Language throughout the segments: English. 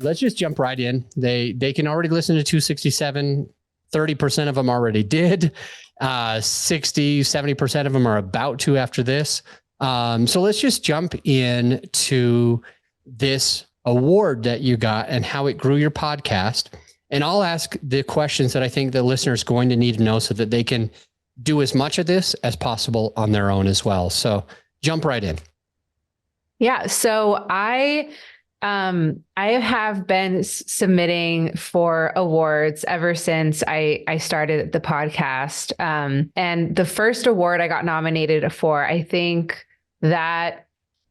let's just jump right in. They can already listen to 267. 30% of them already did. 60, 70% of them are about to after this. So let's just jump into this award that you got and how it grew your podcast. And I'll ask the questions that I think the listener is going to need to know so that they can do as much of this as possible on their own as well. So jump right in. Yeah. So I have been submitting for awards ever since I started the podcast. And the first award I got nominated for, I think that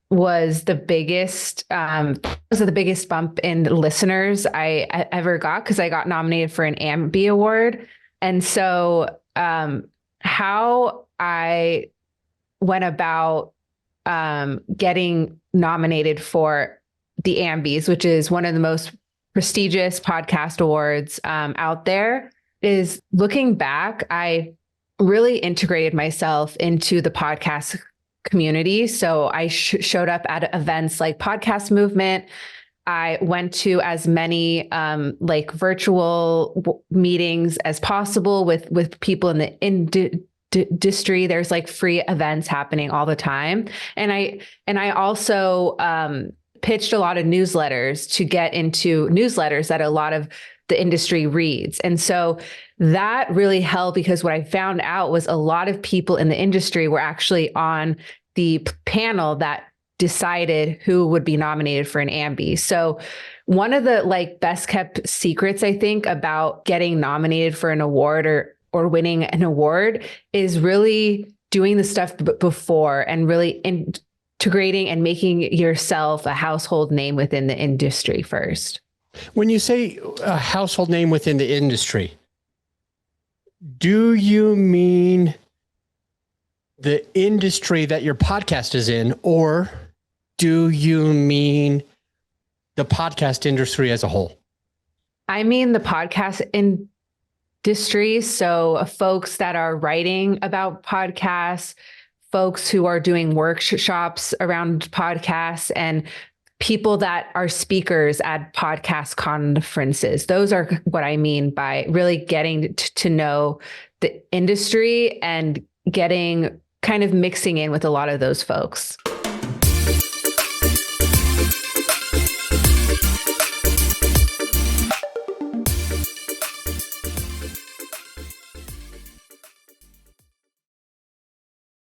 was the biggest bump in listeners I ever got, because I got nominated for an Ambi award. And so how I went about getting nominated for the Ambies, which is one of the most prestigious podcast awards out there, is looking back, I really integrated myself into the podcast community. So I showed up at events like Podcast Movement. I went to as many like virtual meetings as possible with people in the industry. There's like free events happening all the time. And I also pitched a lot of newsletters to get into newsletters that a lot of the industry reads. And so that really helped, because what I found out was a lot of people in the industry were actually on the panel that decided who would be nominated for an Ambi. So one of the like best kept secrets, I think, about getting nominated for an award or winning an award is really doing the stuff before and really integrating and making yourself a household name within the industry first. When you say a household name within the industry, do you mean the industry that your podcast is in, or do you mean the podcast industry as a whole? I mean the podcast industry. So folks that are writing about podcasts, folks who are doing workshops around podcasts, and people that are speakers at podcast conferences. Those are what I mean by really getting to know the industry and getting kind of mixing in with a lot of those folks.